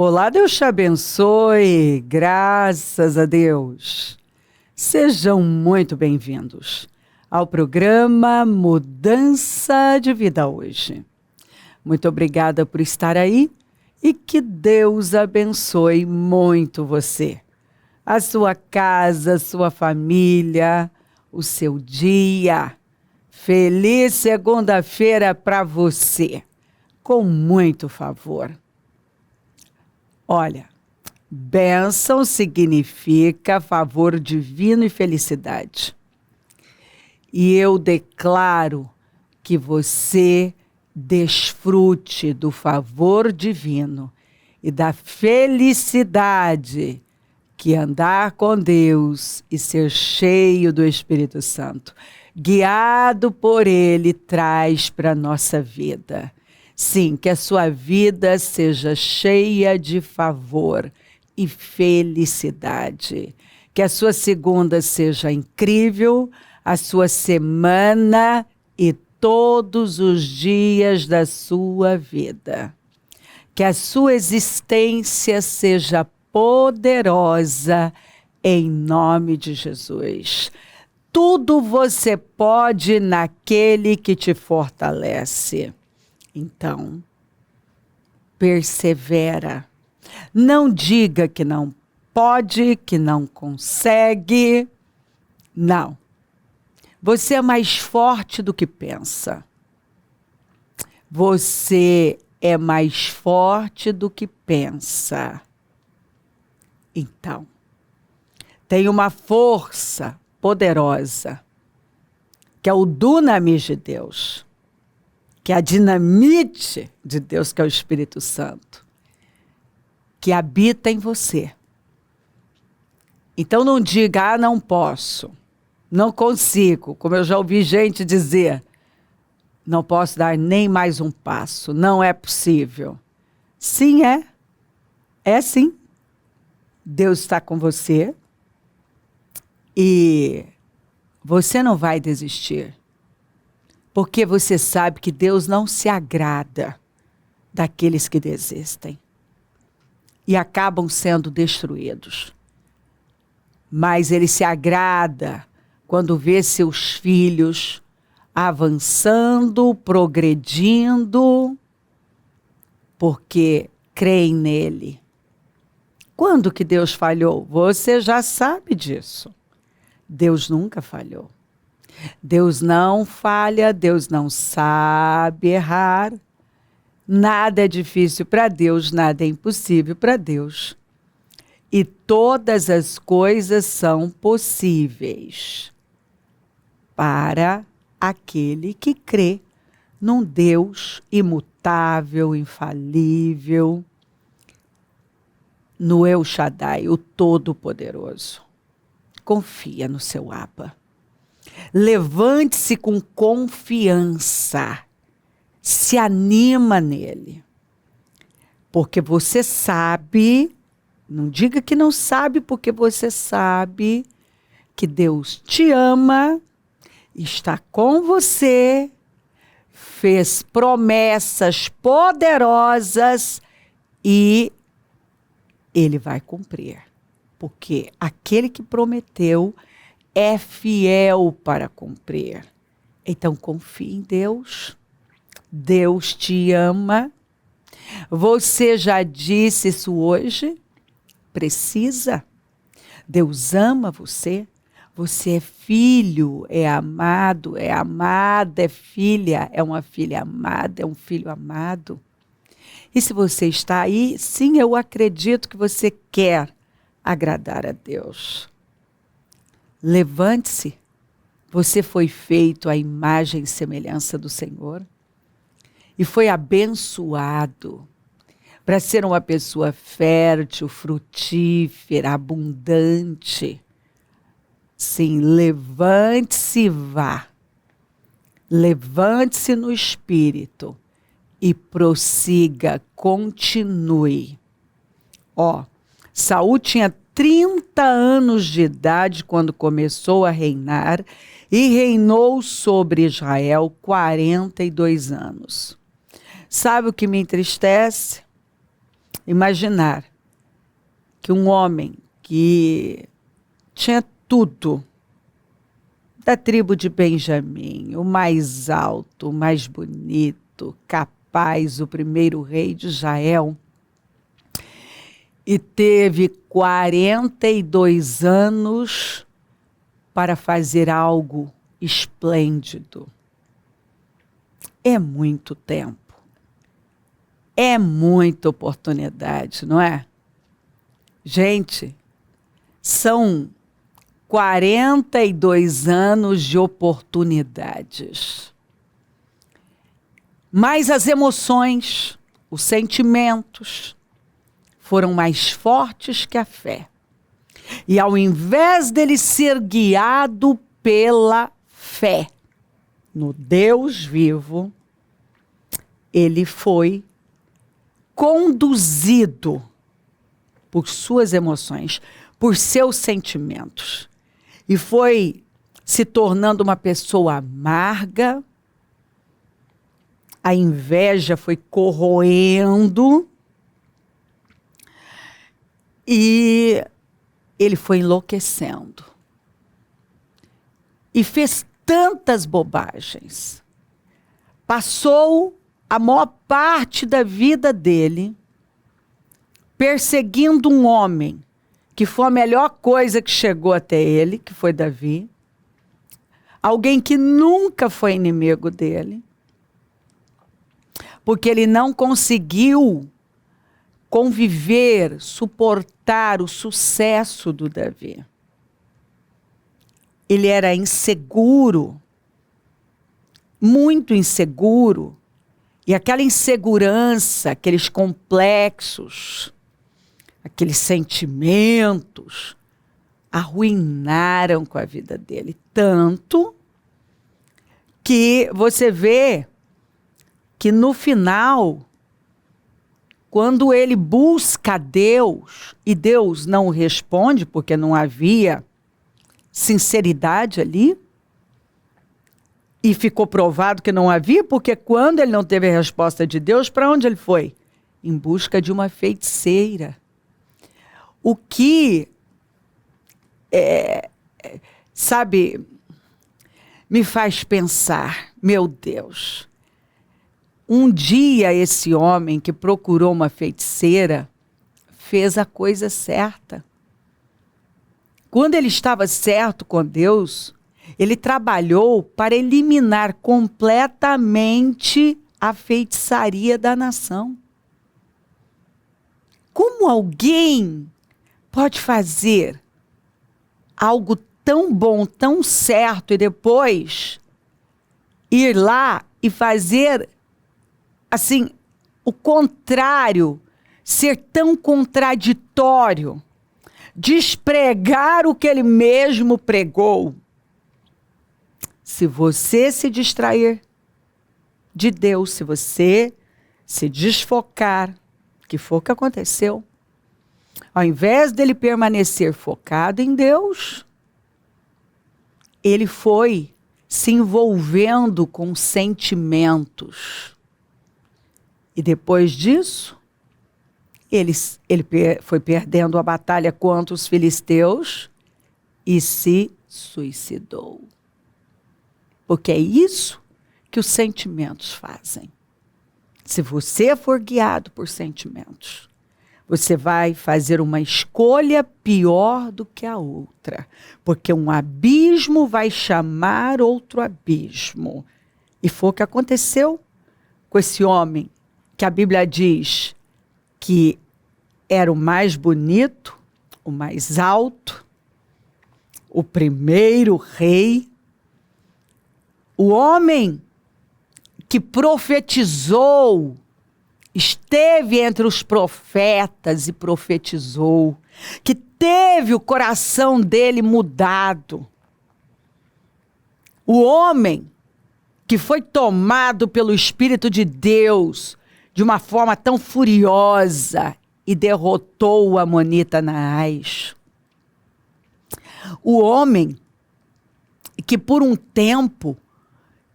Olá, Deus te abençoe, graças a Deus. Sejam muito bem-vindos ao programa Mudança de Vida hoje. Muito obrigada por estar aí e que Deus abençoe muito você, a sua casa, a sua família, o seu dia. Feliz segunda-feira para você, com muito favor. Olha, bênção significa favor divino e felicidade. E eu declaro que você desfrute do favor divino e da felicidade que andar com Deus e ser cheio do Espírito Santo, guiado por Ele, traz para a nossa vida. Sim, que a sua vida seja cheia de favor e felicidade. Que a sua segunda seja incrível, a sua semana e todos os dias da sua vida. Que a sua existência seja poderosa em nome de Jesus. Tudo você pode naquele que te fortalece. Então, persevera. Não diga que não pode, que não consegue. Não. Você é mais forte do que pensa. Você é mais forte do que pensa. Então, tem uma força poderosa, que é o dunamis de Deus, que é a dinamite de Deus, que é o Espírito Santo, que habita em você. Então não diga, não posso, não consigo, como eu já ouvi gente dizer, não posso dar nem mais um passo, não é possível. Sim, é sim. Deus está com você e você não vai desistir. Porque você sabe que Deus não se agrada daqueles que desistem e acabam sendo destruídos. Mas Ele se agrada quando vê seus filhos avançando, progredindo, porque creem nele. Quando que Deus falhou? Você já sabe disso. Deus nunca falhou. Deus não falha, Deus não sabe errar. Nada é difícil para Deus, nada é impossível para Deus. E todas as coisas são possíveis para aquele que crê num Deus imutável, infalível, no El Shaddai, o Todo-Poderoso. Confia no seu Abba. Levante-se com confiança. Se anima nele. Porque você sabe, não diga que não sabe, porque você sabe que Deus te ama, está com você, fez promessas poderosas e Ele vai cumprir. Porque aquele que prometeu é fiel para cumprir. Então confie em Deus. Deus te ama. Você já disse isso hoje? Precisa. Deus ama você. Você é filho, é amado, é amada, é filha, é uma filha amada, é um filho amado. E se você está aí, sim, eu acredito que você quer agradar a Deus. Levante-se. Você foi feito à imagem e semelhança do Senhor. E foi abençoado para ser uma pessoa fértil, frutífera, abundante. Sim, levante-se e vá. Levante-se no espírito e prossiga, continue. Saul tinha 30 anos de idade quando começou a reinar e reinou sobre Israel 42 anos. Sabe o que me entristece? Imaginar que um homem que tinha tudo, da tribo de Benjamim, o mais alto, o mais bonito, capaz, o primeiro rei de Israel, e teve 42 anos para fazer algo esplêndido. É muito tempo. É muita oportunidade, não é? Gente, são 42 anos de oportunidades. Mas as emoções, os sentimentos foram mais fortes que a fé. E ao invés dele ser guiado pela fé no Deus vivo, ele foi conduzido por suas emoções, por seus sentimentos. E foi se tornando uma pessoa amarga, a inveja foi corroendo e ele foi enlouquecendo. E fez tantas bobagens. Passou a maior parte da vida dele perseguindo um homem que foi a melhor coisa que chegou até ele, que foi Davi. Alguém que nunca foi inimigo dele. Porque ele não conseguiu conviver, suportar o sucesso do Davi. Ele era inseguro, muito inseguro. E aquela insegurança, aqueles complexos, aqueles sentimentos, arruinaram com a vida dele. Tanto que você vê que no final, quando ele busca Deus, e Deus não responde, porque não havia sinceridade ali, e ficou provado que não havia, porque quando ele não teve a resposta de Deus, para onde ele foi? Em busca de uma feiticeira. O que, sabe, me faz pensar, meu Deus, um dia esse homem que procurou uma feiticeira fez a coisa certa. Quando ele estava certo com Deus, ele trabalhou para eliminar completamente a feitiçaria da nação. Como alguém pode fazer algo tão bom, tão certo, e depois ir lá e fazer, assim, o contrário, ser tão contraditório, despregar o que ele mesmo pregou? Se você se distrair de Deus, se você se desfocar, que foi o que aconteceu, ao invés dele permanecer focado em Deus, ele foi se envolvendo com sentimentos. E depois disso, ele foi perdendo a batalha contra os filisteus e se suicidou. Porque é isso que os sentimentos fazem. Se você for guiado por sentimentos, você vai fazer uma escolha pior do que a outra. Porque um abismo vai chamar outro abismo. E foi o que aconteceu com esse homem, que a Bíblia diz que era o mais bonito, o mais alto, o primeiro rei, o homem que profetizou, esteve entre os profetas e profetizou, que teve o coração dele mudado. O homem que foi tomado pelo Espírito de Deus de uma forma tão furiosa e derrotou o amonita Naás. O homem que por um tempo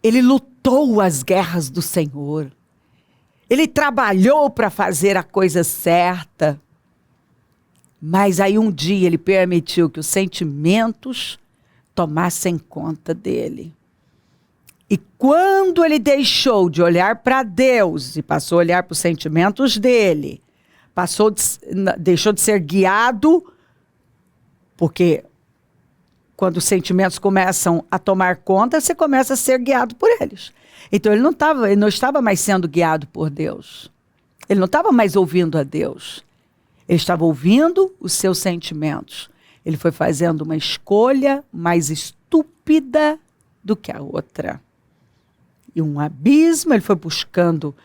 ele lutou as guerras do Senhor. Ele trabalhou para fazer a coisa certa. Mas aí um dia ele permitiu que os sentimentos tomassem conta dele. E quando ele deixou de olhar para Deus e passou a olhar para os sentimentos dele, deixou de ser guiado, porque quando os sentimentos começam a tomar conta, você começa a ser guiado por eles. Então ele não estava mais sendo guiado por Deus. Ele não estava mais ouvindo a Deus. Ele estava ouvindo os seus sentimentos. Ele foi fazendo uma escolha mais estúpida do que a outra. E um abismo, ele foi puxando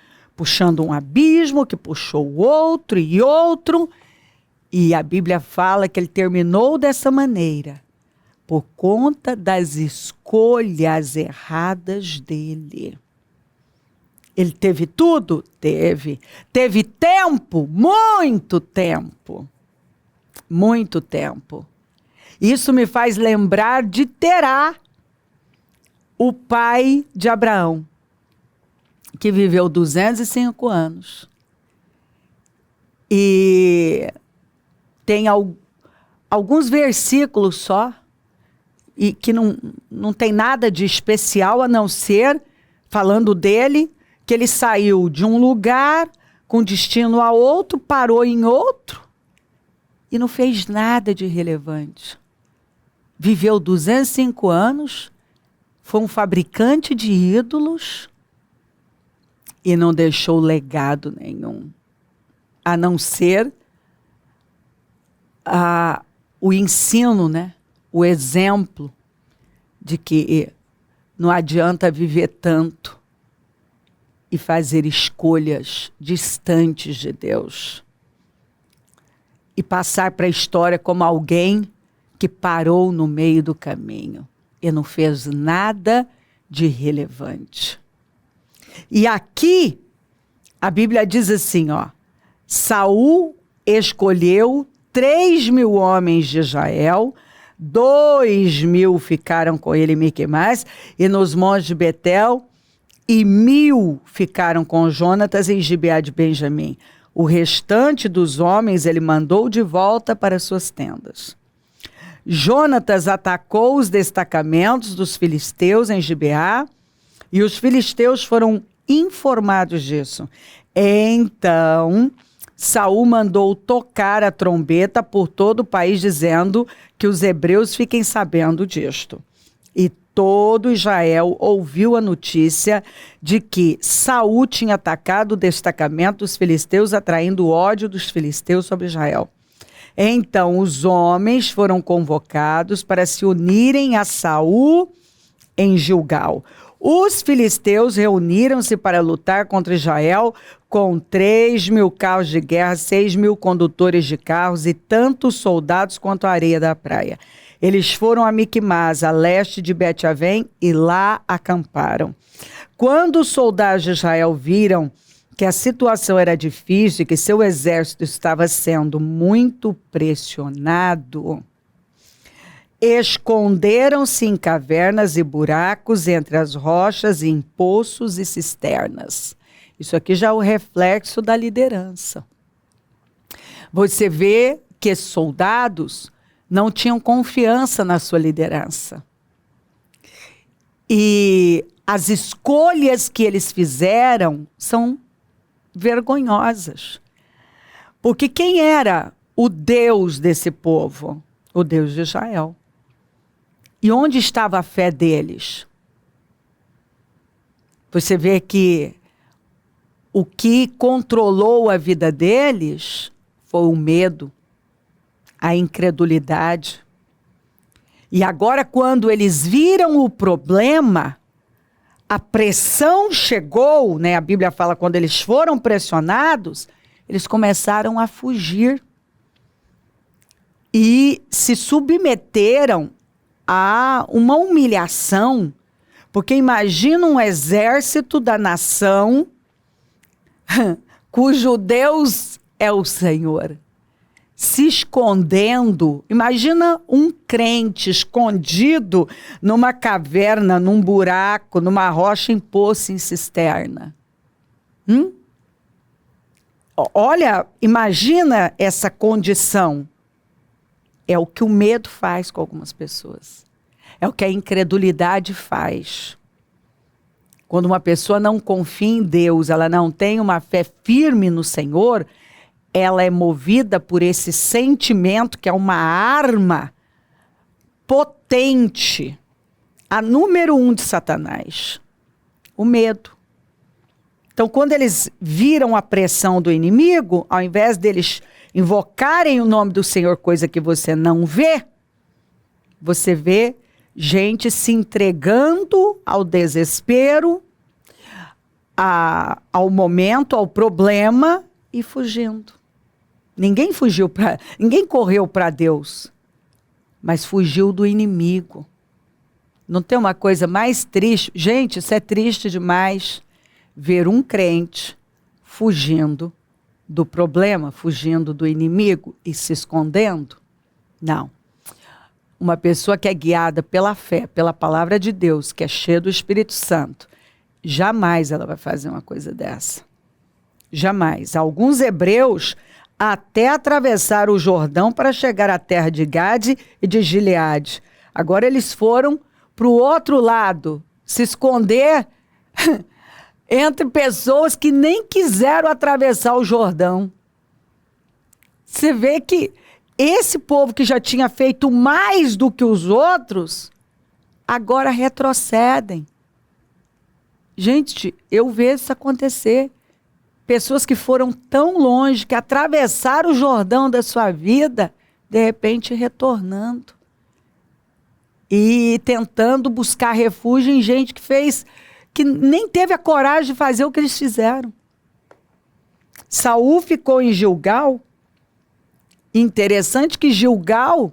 um abismo que puxou outro e outro. E a Bíblia fala que ele terminou dessa maneira por conta das escolhas erradas dele. Ele teve tudo? Teve. Teve tempo? Muito tempo. Muito tempo. Isso me faz lembrar de Terá, o pai de Abraão, que viveu 205 anos. E tem alguns versículos só, e que não tem nada de especial a não ser, falando dele, que ele saiu de um lugar com destino a outro, parou em outro e não fez nada de relevante. Viveu 205 anos, foi um fabricante de ídolos e não deixou legado nenhum, a não ser o ensino, né? O exemplo de que não adianta viver tanto e fazer escolhas distantes de Deus. E passar para a história como alguém que parou no meio do caminho e não fez nada de relevante. E aqui, a Bíblia diz assim, ó, Saul escolheu 3.000 homens de Israel, 2.000 ficaram com ele em Miquimás e nos montes de Betel, e 1.000 ficaram com Jonatas em Gibeá de Benjamim. O restante dos homens ele mandou de volta para suas tendas. Jonatas atacou os destacamentos dos filisteus em Gibeá, e os filisteus foram informados disso. Então, Saul mandou tocar a trombeta por todo o país, dizendo que os hebreus fiquem sabendo disto. E todo Israel ouviu a notícia de que Saul tinha atacado o destacamento dos filisteus, atraindo o ódio dos filisteus sobre Israel. Então os homens foram convocados para se unirem a Saul em Gilgal. Os filisteus reuniram-se para lutar contra Israel com 3.000 carros de guerra, 6.000 condutores de carros e tantos soldados quanto a areia da praia. Eles foram a Miquimás, a leste de Bet-Avém, e lá acamparam. Quando os soldados de Israel viram que a situação era difícil e que seu exército estava sendo muito pressionado, esconderam-se em cavernas e buracos entre as rochas, em poços e cisternas. Isso aqui já é o reflexo da liderança. Você vê que soldados não tinham confiança na sua liderança. E as escolhas que eles fizeram são vergonhosas. Porque quem era o Deus desse povo? O Deus de Israel. E onde estava a fé deles? Você vê que o que controlou a vida deles foi o medo, a incredulidade. E agora, quando eles viram o problema, a pressão chegou, né? A Bíblia fala, quando eles foram pressionados, eles começaram a fugir. E se submeteram a uma humilhação, porque imagina um exército da nação cujo Deus é o Senhor, se escondendo. Imagina um crente escondido numa caverna, num buraco, numa rocha, em poço, em cisterna. Olha, imagina essa condição. É o que o medo faz com algumas pessoas. É o que a incredulidade faz. Quando uma pessoa não confia em Deus, ela não tem uma fé firme no Senhor, ela é movida por esse sentimento que é uma arma potente. A número 1 de Satanás. O medo. Então, quando eles viram a pressão do inimigo, ao invés deles invocarem o nome do Senhor, coisa que você não vê, você vê gente se entregando ao desespero, ao momento, ao problema e fugindo. Ninguém correu para Deus, mas fugiu do inimigo. Não tem uma coisa mais triste? Gente, isso é triste demais. Ver um crente fugindo do problema, fugindo do inimigo e se escondendo? Não. Uma pessoa que é guiada pela fé, pela palavra de Deus, que é cheia do Espírito Santo, jamais ela vai fazer uma coisa dessa. Jamais. Alguns hebreus até atravessaram o Jordão para chegar à terra de Gade e de Gileade. Agora eles foram para o outro lado, se esconder entre pessoas que nem quiseram atravessar o Jordão. Você vê que esse povo que já tinha feito mais do que os outros, agora retrocedem. Gente, eu vejo isso acontecer. Pessoas que foram tão longe, que atravessaram o Jordão da sua vida, de repente retornando. E tentando buscar refúgio em gente que nem teve a coragem de fazer o que eles fizeram. Saul ficou em Gilgal. Interessante que Gilgal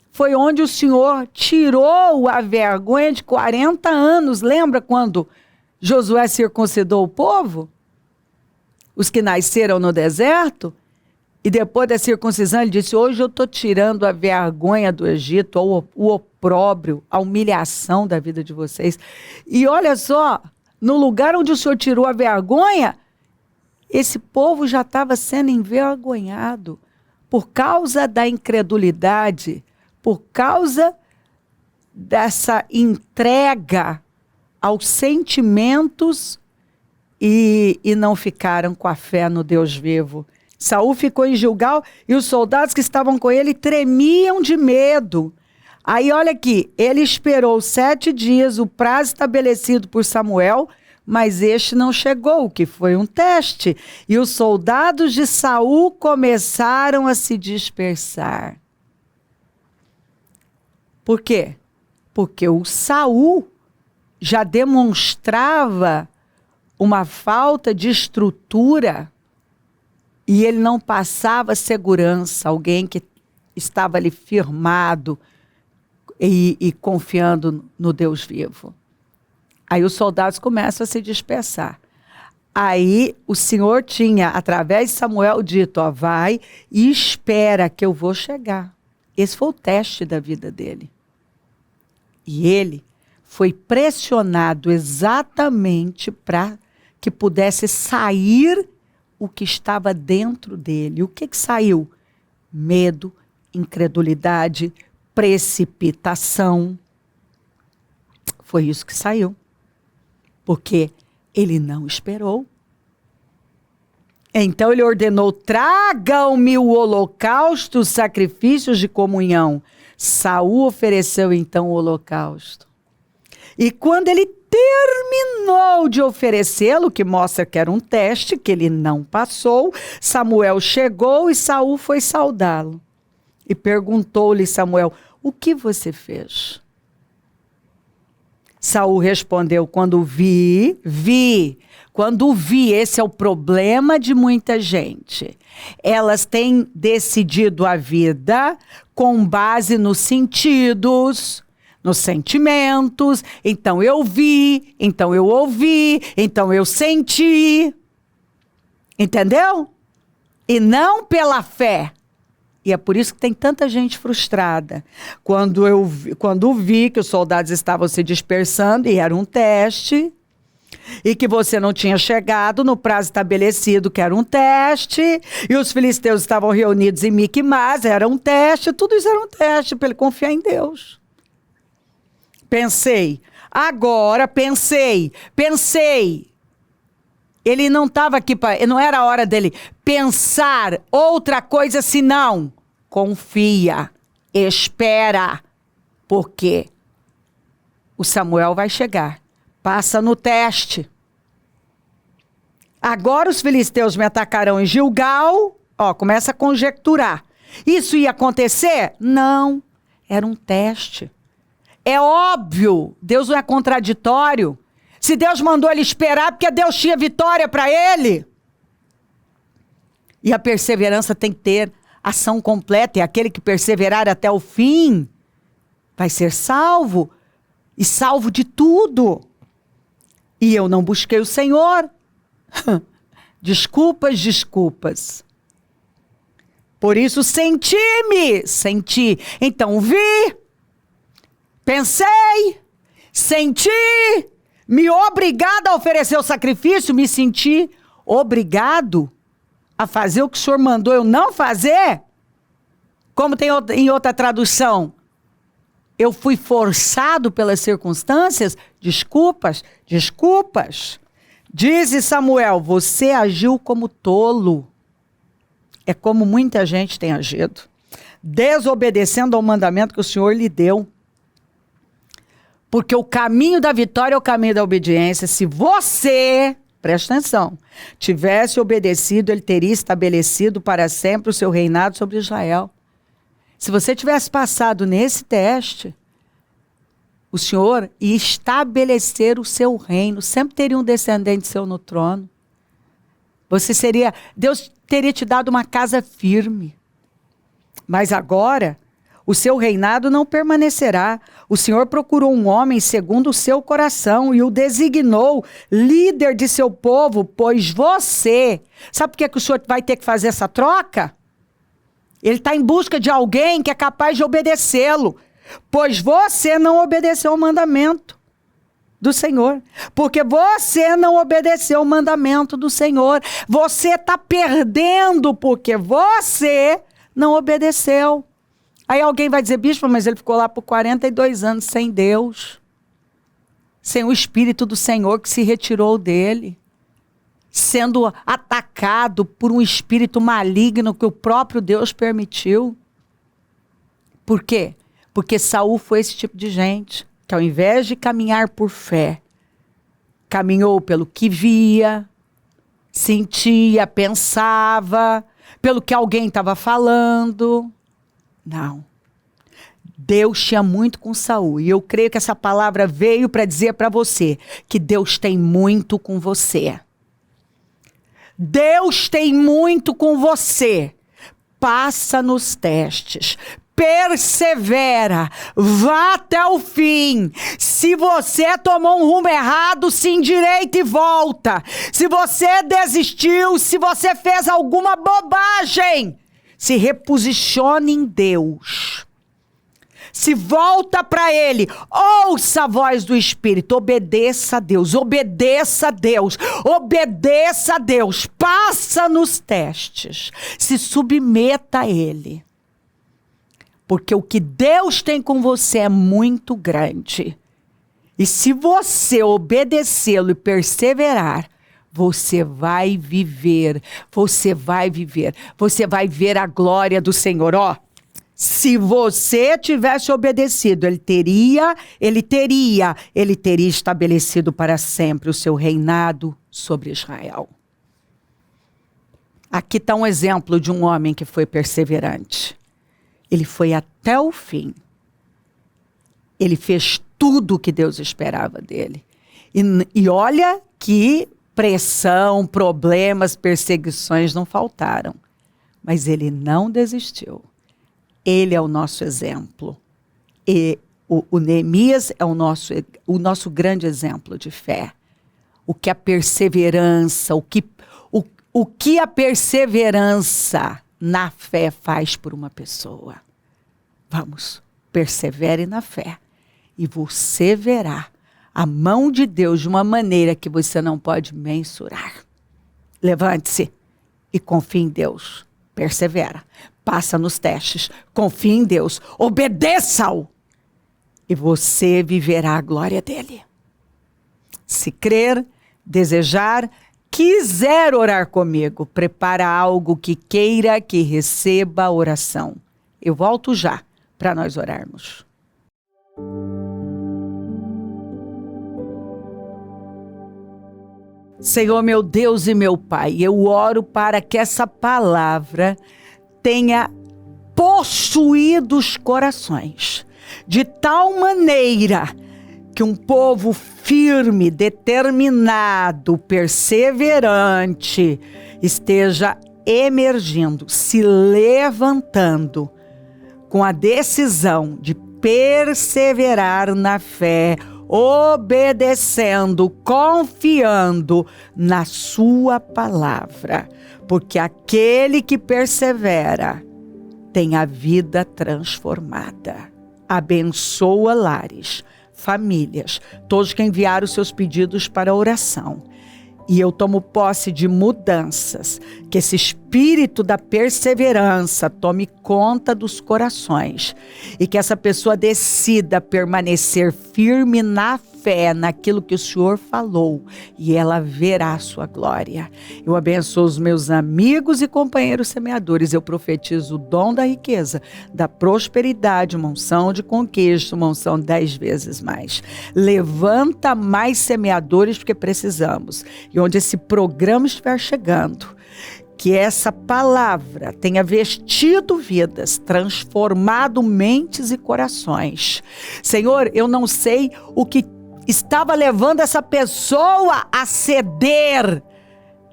foi onde o Senhor tirou a vergonha de 40 anos. Lembra quando Josué circuncidou o povo? Os que nasceram no deserto? E depois da circuncisão ele disse, hoje eu estou tirando a vergonha do Egito, o opróbrio, a humilhação da vida de vocês. E olha só, no lugar onde o Senhor tirou a vergonha, esse povo já estava sendo envergonhado por causa da incredulidade, por causa dessa entrega aos sentimentos e não ficaram com a fé no Deus vivo. Saul ficou em Gilgal e os soldados que estavam com ele tremiam de medo. Aí olha aqui, ele esperou 7 dias, o prazo estabelecido por Samuel, mas este não chegou, que foi um teste. E os soldados de Saul começaram a se dispersar. Por quê? Porque o Saul já demonstrava uma falta de estrutura e ele não passava segurança, alguém que estava ali firmado e confiando no Deus vivo. Aí os soldados começam a se dispersar. Aí o Senhor tinha, através de Samuel, dito, ó, vai e espera que eu vou chegar. Esse foi o teste da vida dele. E ele foi pressionado exatamente para que pudesse sair o que estava dentro dele. O que saiu? Medo, incredulidade, precipitação. Foi isso que saiu. Porque ele não esperou. Então ele ordenou, tragam-me o holocausto, os sacrifícios de comunhão. Saul ofereceu então o holocausto. E quando ele terminou de oferecê-lo, que mostra que era um teste, que ele não passou, Samuel chegou e Saul foi saudá-lo. E perguntou-lhe Samuel, o que você fez? Saul respondeu, quando vi. Quando vi, esse é o problema de muita gente. Elas têm decidido a vida com base nos sentidos, nos sentimentos. Então eu vi, então eu ouvi, então eu senti. Entendeu? E não pela fé. E é por isso que tem tanta gente frustrada. Quando vi que os soldados estavam se dispersando, e era um teste, e que você não tinha chegado no prazo estabelecido, que era um teste, e os filisteus estavam reunidos em Miquimás, era um teste, tudo isso era um teste para ele confiar em Deus. Pensei. Ele não estava aqui para... Não era a hora dele pensar outra coisa senão confia, espera, porque o Samuel vai chegar. Passa no teste. Agora os filisteus me atacarão em Gilgal. Ó, começa a conjecturar. Isso ia acontecer? Não. Era um teste. É óbvio. Deus não é contraditório. Se Deus mandou ele esperar, porque Deus tinha vitória para ele. E a perseverança tem que ter ação completa. E aquele que perseverar até o fim vai ser salvo. E salvo de tudo. E eu não busquei o Senhor. Desculpas. Por isso senti. Então vi, pensei, senti, me obrigado a oferecer o sacrifício, me senti obrigado a fazer o que o Senhor mandou eu não fazer. Como tem em outra tradução, eu fui forçado pelas circunstâncias. Desculpas. Diz Samuel, você agiu como tolo. É como muita gente tem agido. Desobedecendo ao mandamento que o Senhor lhe deu. Porque o caminho da vitória é o caminho da obediência. Se você, presta atenção, tivesse obedecido, ele teria estabelecido para sempre o seu reinado sobre Israel. Se você tivesse passado nesse teste, o Senhor ia estabelecer o seu reino. Sempre teria um descendente seu no trono. Deus teria te dado uma casa firme. Mas agora, o seu reinado não permanecerá. O Senhor procurou um homem segundo o seu coração e o designou líder de seu povo, pois você... Sabe por que o Senhor vai ter que fazer essa troca? Ele está em busca de alguém que é capaz de obedecê-lo. Pois você não obedeceu o mandamento do Senhor. Porque você não obedeceu o mandamento do Senhor. Você está perdendo porque você não obedeceu. Aí alguém vai dizer, bispo, mas ele ficou lá por 42 anos sem Deus. Sem o Espírito do Senhor que se retirou dele. Sendo atacado por um espírito maligno que o próprio Deus permitiu. Por quê? Porque Saul foi esse tipo de gente, que ao invés de caminhar por fé, caminhou pelo que via, sentia, pensava, pelo que alguém estava falando. Não. Deus tinha muito com Saul. E eu creio que essa palavra veio para dizer para você que Deus tem muito com você. Deus tem muito com você. Passa nos testes. Persevera, vá até o fim. Se você tomou um rumo errado, se endireita e volta. Se você desistiu, se você fez alguma bobagem, se reposicione em Deus. Se volta para Ele, ouça a voz do Espírito, obedeça a Deus, passa nos testes, se submeta a Ele. Porque o que Deus tem com você é muito grande. E se você obedecê-lo e perseverar, você vai viver a glória do Senhor. Ó, se você tivesse obedecido, ele teria estabelecido para sempre o seu reinado sobre Israel. Aqui está um exemplo de um homem que foi perseverante. Ele foi até o fim. Ele fez tudo o que Deus esperava dele. E olha que pressão, problemas, perseguições não faltaram. Mas ele não desistiu. Ele é o nosso exemplo. E o Neemias é o nosso grande exemplo de fé. O que a perseverança, o que a perseverança na fé faz por uma pessoa. Vamos, persevere na fé. E você verá a mão de Deus de uma maneira que você não pode mensurar. Levante-se e confie em Deus. Persevera. Passa nos testes. Confie em Deus. Obedeça-o. E você viverá a glória dele. Se crer, desejar, quiser orar comigo, prepara algo que queira que receba a oração. Eu volto já para nós orarmos. Senhor, meu Deus e meu Pai, eu oro para que essa palavra tenha possuído os corações, de tal maneira que um povo firme, determinado, perseverante, esteja emergindo, se levantando com a decisão de perseverar na fé, obedecendo, confiando na sua palavra, porque aquele que persevera tem a vida transformada. Abençoa lares, famílias, todos que enviaram seus pedidos para oração. E eu tomo posse de mudanças, que esse espírito da perseverança tome conta dos corações e que essa pessoa decida permanecer firme na fé, naquilo que o Senhor falou, e ela verá a sua glória. Eu abençoo os meus amigos e companheiros semeadores, eu profetizo o dom da riqueza, da prosperidade, uma unção de conquista, uma unção 10 vezes mais. Levanta mais semeadores porque precisamos. E onde esse programa estiver chegando, que essa palavra tenha vestido vidas, transformado mentes e corações. Senhor, eu não sei o que estava levando essa pessoa a ceder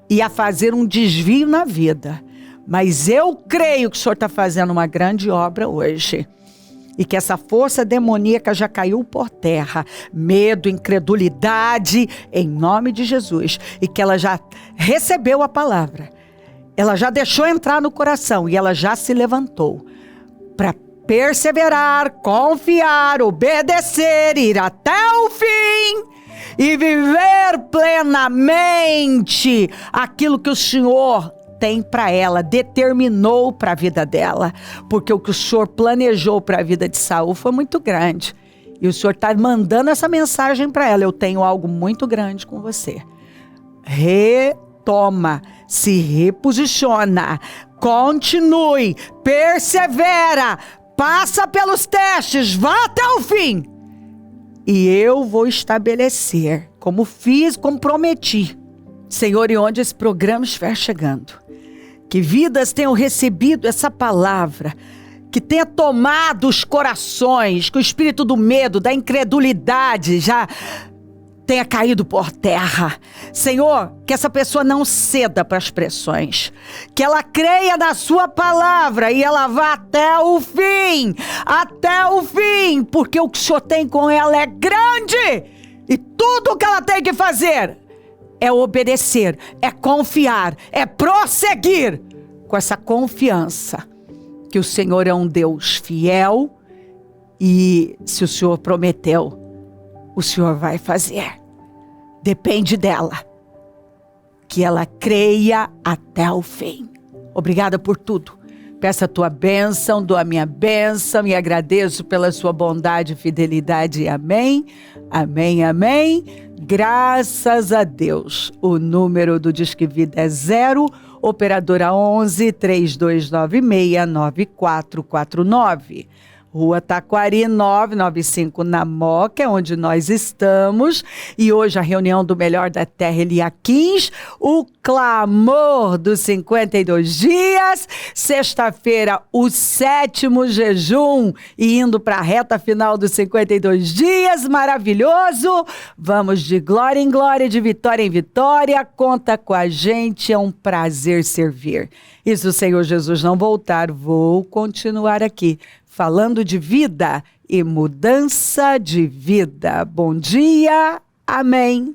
e a fazer um desvio na vida. Mas eu creio que o Senhor está fazendo uma grande obra hoje. E que essa força demoníaca já caiu por terra. Medo, incredulidade, em nome de Jesus. E que ela já recebeu a palavra. Ela já deixou entrar no coração e ela já se levantou para perseverar, confiar, obedecer, ir até o fim e viver plenamente aquilo que o Senhor tem para ela, determinou para a vida dela, porque o que o Senhor planejou para a vida de Saul foi muito grande. E o Senhor está mandando essa mensagem para ela: eu tenho algo muito grande com você. Retoma, se reposiciona, continue, persevera, passa pelos testes, vá até o fim. E eu vou estabelecer, como fiz, como prometi, Senhor, e onde esse programa estiver chegando, que vidas tenham recebido essa palavra, que tenha tomado os corações, que o espírito do medo, da incredulidade já tenha caído por terra. Senhor, que essa pessoa não ceda para as pressões, que ela creia na sua palavra e ela vá até o fim, porque o que o Senhor tem com ela é grande e tudo o que ela tem que fazer é obedecer, é confiar, é prosseguir com essa confiança que o Senhor é um Deus fiel e se o Senhor prometeu, o Senhor vai fazer. Depende dela, que ela creia até o fim. Obrigada por tudo. Peço a tua bênção, dou a minha bênção e agradeço pela sua bondade e fidelidade. Amém, amém, amém. Graças a Deus. O número do Disque Vida é 0, operadora 11 3296 9449. Rua Taquari 995 na Moca, é onde nós estamos. E hoje a reunião do Melhor da Terra Eliaquins, o clamor dos 52 dias. Sexta-feira, o 7º jejum e indo para a reta final dos 52 dias. Maravilhoso! Vamos de glória em glória, de vitória em vitória. Conta com a gente, é um prazer servir. E se o Senhor Jesus não voltar, vou continuar aqui, falando de vida e mudança de vida. Bom dia, amém.